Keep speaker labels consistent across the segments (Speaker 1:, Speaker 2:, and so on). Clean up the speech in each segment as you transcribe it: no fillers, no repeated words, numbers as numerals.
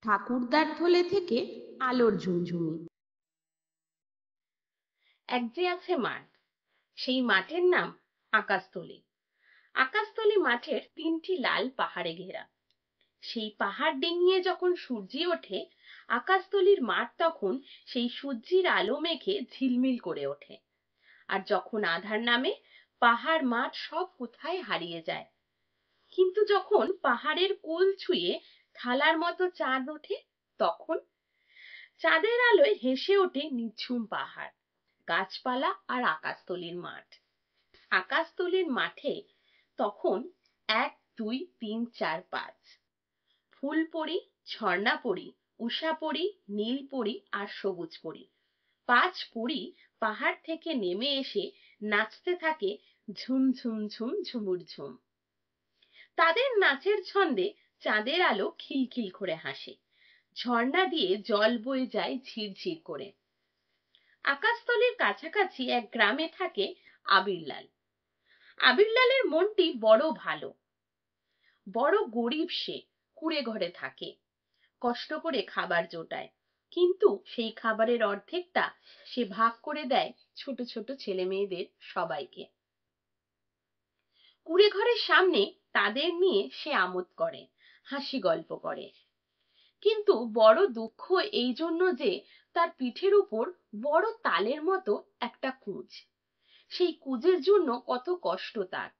Speaker 1: ঠাকুরদার থলে থেকে আলোর ঝুমঝুমি।
Speaker 2: এক যে আছে মাঠ, সেই মাঠের নাম আকাশতলী। আকাশতলী মাঠের 3টি লাল পাহাড়ে ঘেরা। সেই পাহাড় ডিঙিয়ে যখন সূর্য ওঠে, আকাশতলীর মাঠ তখন সেই সূর্যের আলো মেখে ঝিলমিল করে ওঠে। আর যখন আঁধার নামে, পাহাড় মাঠ সব কোথায় হারিয়ে যায়। কিন্তু যখন পাহাড়ের কোল ছুঁয়ে থালার মতো চাঁদ ওঠে, তখন চাঁদের আলোয় হেসে ওঠে নিঝুম পাহাড়, গাছপালা আর আকাশতলীর মাঠ। আকাশতলীর মাঠে তখন 1 2 3 4 5 ফুলপরি, ঝর্ণাপরি, উষাপরি, নীলপরি আর সবুজ পরি, 5 পরি পাহাড় থেকে নেমে এসে নাচতে থাকে ঝুম ঝুম ঝুম ঝুমুর ঝুম। তাদের নাচের ছন্দে চাঁদের আলো খিলখিল করে হাসে, ঝর্ণা দিয়ে জল বয়ে যায় ঝিরঝির করে। আকাশতলীর কাছাকাছি এক গ্রামে থাকে আবিরলাল। আবিরলালের মনটি বড় ভালো। বড় গরিব সে, কুঁড়ে ঘরে থাকে, কষ্ট করে খাবার জোটায়, কিন্তু সেই খাবারের অর্ধেকটা সে ভাগ করে দেয় ছোট ছোট ছেলে মেয়েদের সবাইকে। কুঁড়ে ঘরের সামনে তাদের নিয়ে সে আমোদ করে, হাসি গল্প করে। কিন্তু বড় দুঃখ এই জন্য যে তার পিঠের উপর বড় তালের মতো একটা কুঁজ। সেই কুঁজের জন্য কত কষ্ট তার।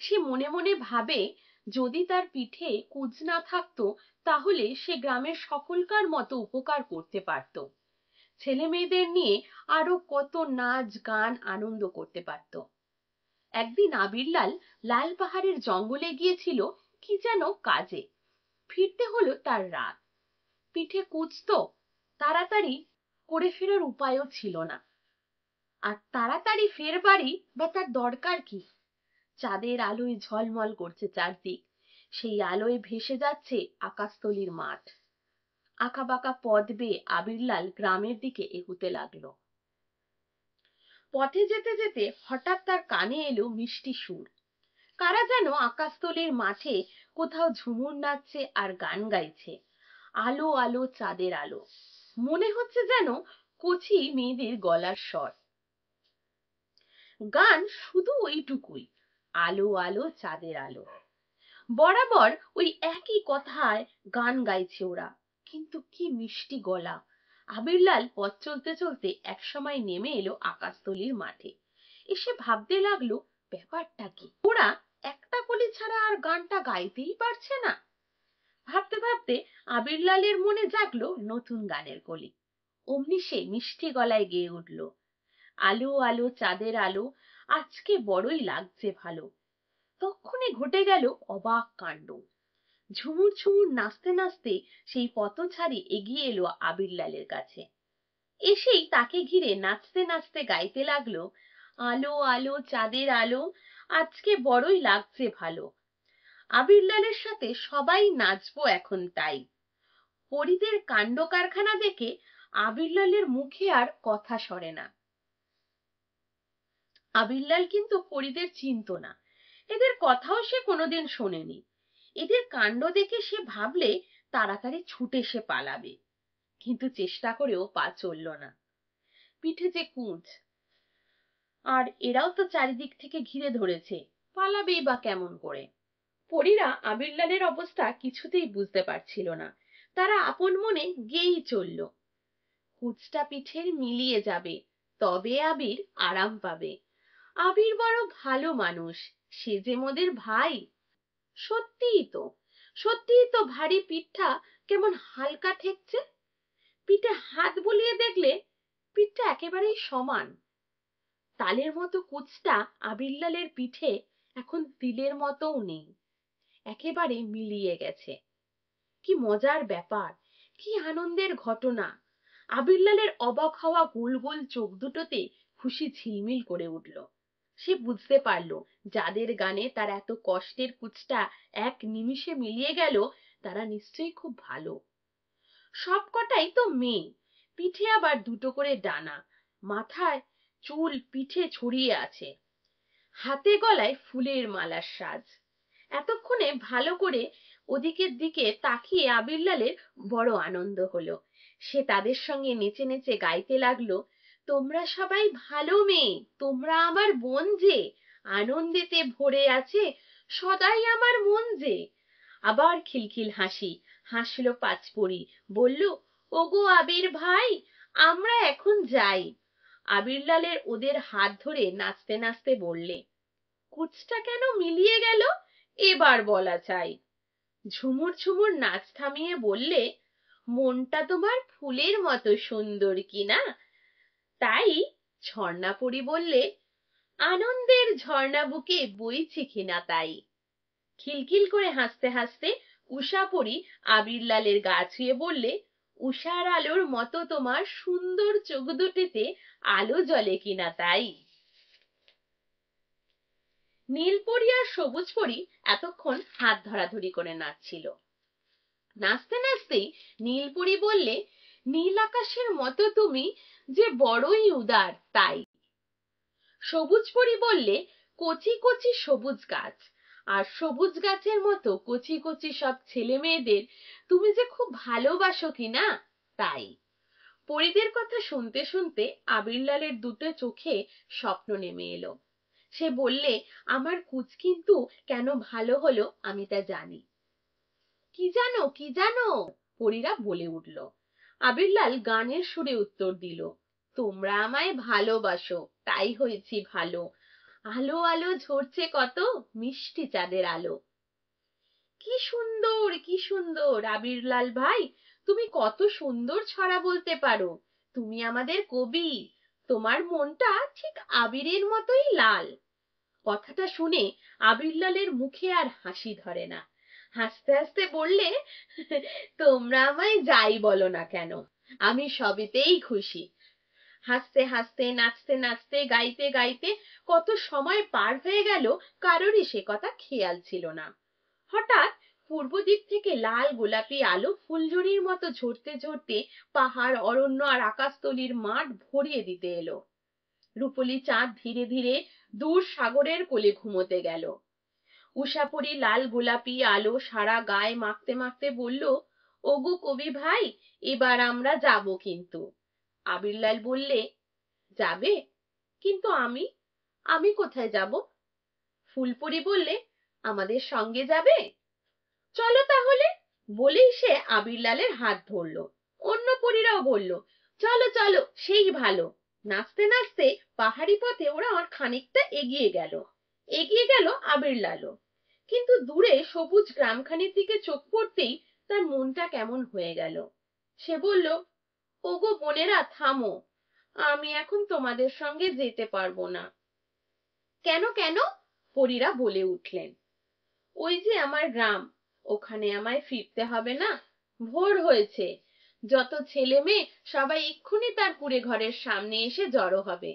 Speaker 2: সে মনে মনে ভাবে, যদি তার পিঠে কুঁজ না থাকতো, তাহলে সে গ্রামের সকলকার মতো উপকার করতে পারত, ছেলে মেয়েদের নিয়ে আরো কত নাচ গান আনন্দ করতে পারত। একদিন আবিরলাল লাল পাহাড়ের জঙ্গলে গিয়েছিল কি যেন কাজে। ফিরতে হলো তার রাত। পিঠে কুঁজ তো, তাড়াতাড়ি করে ফেরার উপায়ও ছিল না। আর তাড়াতাড়ি ফের বাড়ি বা তার দরকার কি? চাঁদের আলোয় ঝলমল করছে চারদিক, সেই আলোয় ভেসে যাচ্ছে আকাশতলীর মাঠ। আঁকা বাঁকা পথ বেয়ে আবিরলাল গ্রামের দিকে এগুতে লাগলো। পথে যেতে যেতে হঠাৎ তার কানে এলো মিষ্টি সুর। কারা যেন আকাশতলীর মাঠে কোথাও ঝুমুর নাচছে আর গান গাইছে। আলো আলো চাঁদের আলো, মনে হচ্ছে যেন কচি মেয়েদের গলার স্বর। গান শুধু ওইটুকুই, আলো আলো চাঁদের আলো। বরাবর ওই একই কথায় গান গাইছে ওরা, কিন্তু কি মিষ্টি গলা। আবিরলাল পথ চলতে চলতে একসময় নেমে এলো আকাশতলীর মাঠে। এসে ভাবতে লাগলো, ব্যাপারটা কি? ওরা একটা কলি ছাড়া আর গানটা গাইতেই পারছে না। ভাবতে ভাবতে আবিরলালের মনে জাগলো নতুন গানের কলি। অমনি সে মিষ্টি গলায় গেয়ে উঠল, আলো আলো চাঁদের আলো, আজকে বড়ই লাগছে ভালো। তখনই ঘটে গেল অবাক কাণ্ড। ঝুমুর ঝুমুর নাচতে নাচতে সেই পথচারী এগিয়ে এলো আবিরলালের কাছে। এসেই তাকে ঘিরে নাচতে নাচতে গাইতে লাগলো, আলো আলো চাঁদের আলো, আজকে বড়ই লাগছে ভালো। আবিরলালের সাথে সবাই নাচবো এখন তাই। পরীদের কাণ্ড কারখানা দেখে আবিরলালের মুখে আর কথা সরে না। আবিরলাল কিন্তু পরীদের চিনতো না, এদের কথাও সে কোনোদিন শোনেনি। এদের কাণ্ড দেখে সে ভাবলে তাড়াতাড়ি ছুটে সে পালাবে, কিন্তু চেষ্টা করেও পা চলল না। পিঠে যে কুঁজ, আর এরাও তো চারিদিক থেকে ঘিরে ধরেছে, পালাবেই বা কেমন করে? পরীরা আবিরলালের অবস্থা কিছুতেই বুঝতে পারছিল না। তারা আপন মনে গেয়েই চলল, কুঁজটা পিঠের মিলিয়ে যাবে, তবে আবির আরাম পাবে। আবির বড় ভালো মানুষ, সে যে মোদের ভাই। সত্যিই তো, সত্যিই তো ভারী পিঠটা কেমন হালকা ঠেকছে। পিঠে হাত বুলিয়ে দেখলে পিঠটা একেবারেই সমান। তালের মতো কুঁজটা আবিরলালের পিঠে এখন তিলের মতোও নেই, একেবারে মিলিয়ে গেছে। কি মজার ব্যাপার, কি আনন্দের ঘটনা! আবিরলালের অবাক হওয়া গোল গোল চোখ দুটোতে খুশি ঝিলমিল করে উঠল। সে বুঝতে পারলো, যাদের গানে তার এত কষ্টের কুঁজটা এক নিমিষে মিলিয়ে গেল, তারা নিশ্চয়ই খুব ভালো। সব কটাই তো মেয়ে, পিঠে আবার দুটো করে ডানা, মাথায় চুল পিঠে ছড়িয়ে আছে, হাতে গলায় ফুলের মালার সাজ। এতক্ষণে ভালো করে ওদিকের দিকে তাকিয়ে আবিরলালের বড় আনন্দ হলো। সে তাদের সঙ্গে নেচে নেচে গাইতে লাগলো, তোমরা সবাই ভালো মেয়ে, তোমরা আমার বোন যে, আনন্দেতে ভরে আছে সদাই আমার মন যে। আবার খিলখিল হাসি হাসলো পাঁচপড়ি, বলল, ওগো আবির ভাই, আমরা এখন যাই। আবিরলালের ওদের হাত ধরে নাচতে নাচতে বললে, কুচটা কেন মিলিয়ে গেল এবার বলা চাই। ঝুমুর ঝুমুর নাচ থামিয়ে বললে, মনটা তোমার ফুলের মতো সুন্দর কিনা। তাই ঝর্ণাপরি বললে, আনন্দের ঝর্ণা বুকে বইছে কিনা তাই। খিলখিল করে হাসতে হাসতে উষাপরি আবিরলালের গা ছুঁয়ে বললে, উষার আলোর মতো তোমার সুন্দর চোখ দুটিতে আলো জ্বলে কিনা তাই। নীলপরি আর সবুজ পরি এতক্ষণ হাত ধরাধরি করে নাচছিল। নাচতে নাচতেই নীলপরি বললে, নীল আকাশের মতো তুমি যে বড়ই উদার তাই। সবুজ পরি বললে, কচি কচি সবুজ গাছ, আর সবুজ গাছের মতো কচি কচি সব ছেলে মেয়েদের তুমি যে খুব ভালোবাসো কিনা তাই। পরিদের কথা শুনতে শুনতে আবিরলালের দুটো চোখে স্বপ্ন নেমে এলো। সে বললে, আমার কুচ কিন্তু কেন ভালো হলো আমি তা জানি। কি জানো কি জানো, পরীরা বলে উঠল। আবিরলাল গানের সুরে উত্তর দিল, তোমরা আমায় ভালোবাসো তাই হয়েছি ভালো, আলো আলো ঝরছে কত মিষ্টি চাঁদের আলো। কি সুন্দর কি সুন্দর আবিরলাল ভাই, তুমি কত সুন্দর ছড়া বলতে পারো, তুমি আমাদের কবি, তোমার মনটা ঠিক আবিরের মতোই লাল। কথাটা শুনে আবিরলালের মুখে আর হাসি ধরে না। হাসতে হাসতে বললে, তোমরা আমায় যাই বলো না কেন, আমি সবেতেই খুশি। হাসতে হাসতে নাচতে নাচতে গাইতে গাইতে কত সময় পার হয়ে গেল কারোরই সে কথা খেয়াল ছিল না। হঠাৎ পূর্ব দিক থেকে লাল গোলাপি আলো ফুলঝুরির মতো ঝরতে ঝরতে পাহাড় অরণ্য আর আকাশতলির মাঠ ভরিয়ে দিতে এলো। রূপলি চাঁদ ধীরে ধীরে দূর সাগরের কোলে ঘুমোতে গেল। উষাপরি লাল গোলাপি আলো সারা গায়ে মাখতে মাখতে বলল, ওগো কবি ভাই, এবার আমরা যাব কিন্তু। আবিরলাল বললে, যাবে? কিন্তু আমি আমি কোথায় যাব? ফুলপরি বললে, আমাদের সঙ্গে যাবে? চলো তাহলে। বলেই সে আবিরলালের হাত ধরলো। অন্য পরীরাও বলল, চলো চলো, সেই ভালো। নাচতে নাচতে পাহাড়ি পথে ওরা আর খানিকটা এগিয়ে গেল আবিরলালও। কিন্তু দূরে সবুজ গ্রামখানির দিকে চোখ পড়তেই তার মনটা কেমন হয়ে গেল। সে বলল, ওগো বোনেরা থামো, আমি এখন তোমাদের সঙ্গে যেতে পারবো না। কেন কেন? পরীরা বলে উঠলেন, ওই যে আমার গ্রাম, ওখানে আমায় ফিরতে হবে না? ভোর হয়েছে, যত ছেলে মেয়ে সবাই এক্ষুনি তার কুঁড়ে ঘরের সামনে এসে জড়ো হবে।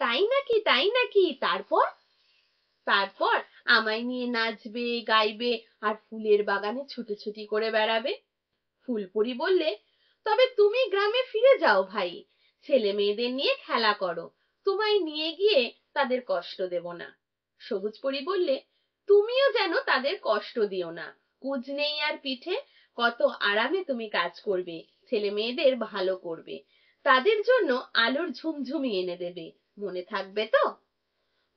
Speaker 2: তাই নাকি তাই নাকি? তারপর? তারপর আমায় নিয়ে নাচবে গাইবে আর ফুলের বাগানে ছুটোছুটি করে বেড়াবে। ফুলপরি বললে, তবে তুমি গ্রামে ফিরে যাও ভাই, ছেলে মেয়েদের নিয়ে খেলা করো, তোমায় নিয়ে গিয়ে তাদের কষ্ট দেব না। সবুজ পরি বললে, তুমিও যেন তাদের কষ্ট দিও না, কুজ নেই আর পিঠে, কত আরামে তুমি কাজ করবে, ছেলে মেয়েদের ভালো করবে, তাদের জন্য আলোর ঝুমঝুমি এনে দেবে, মনে থাকবে তো?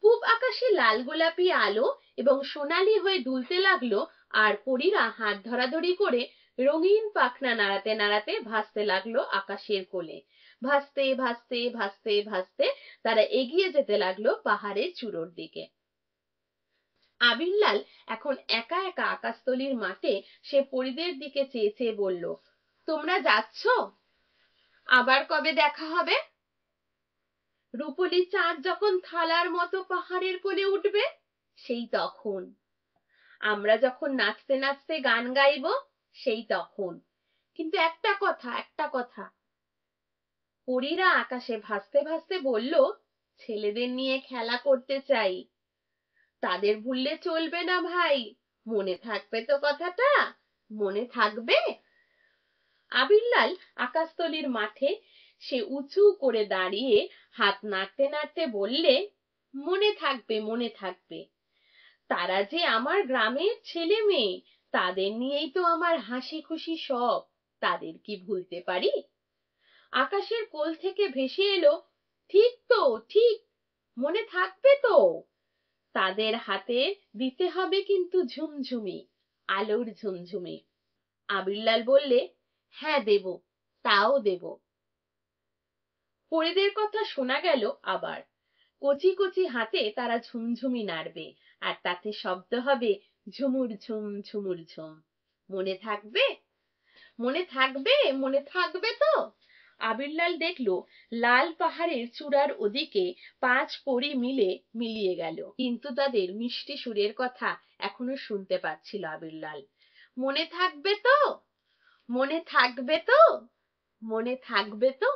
Speaker 2: পূব আকাশে লাল গোলাপি আলো এবং সোনালি হয়ে দুলতে লাগলো, আর পরীরা হাত ধরাধরি করে রঙিন পাখনা নাড়াতে নাড়াতে ভাসতে লাগলো আকাশের কোলে। ভাসতে ভাসতে ভাসতে ভাসতে তারা এগিয়ে যেতে লাগলো পাহাড়ের চূড়োর দিকে। আবিরলাল এখন একা একা আকাশতলির মাঠে সে পরীদের দিকে চেয়ে চেয়ে বলল, তোমরা যাচ্ছ? আবার কবে দেখা হবে? রূপলি চাঁদ যখন থালার মতো পাহাড়ের কোলে উঠবে সেই তখন। আমরা যখন নাচতে নাচতে গান গাইব সেই তখন। কিন্তু একটা কথা। পরীরা আকাশে ভাসতে ভাসতে বলল, ছেলেদের নিয়ে খেলা করতে চাই। তাদের ভুললে চলবে না ভাই, মনে থাকবে তো কথাটা? মনে থাকবে? আবিরলাল আকাশতলির মাঠে সে উঁচু করে দাঁড়িয়ে হাত নাড়তে নাড়তে বললে, মনে থাকবে মনে থাকবে। তারা যে আমার গ্রামের ছেলে মেয়ে, তাদের নিয়েই তো আমার হাসি খুশি সব, তাদের কি ভুলতে পারি? আকাশের কোল থেকে ভেসে এলো, ঠিক তো, ঠিক, মনে থাকবে তো? তাদের হাতে দিতে হবে কিন্তু ঝুমঝুমি, আলোর ঝুমঝুমি। আবিরলাল বললে, হ্যাঁ দেব, তাও দেব। পরিদের কথা শোনা গেল আবার, কচি কচি হাতে তারা ঝুমঝুমি নাড়বে, আর তাতে শব্দ হবে ঝুমুর ঝুম ঝুমুর ঝুম। মনে থাকবে? মনে থাকবে? মনে থাকবে তো? আবিরলাল দেখলো লাল পাহাড়ের চূড়ার ওদিকে 5 পরী মিলে মিলিয়ে গেল, কিন্তু তাদের মিষ্টি সুরের কথা এখনো শুনতে পাচ্ছিল আবিরলাল। মনে থাকবে তো? মনে থাকবে তো? মনে থাকবে তো?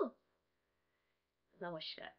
Speaker 2: নমস্কার।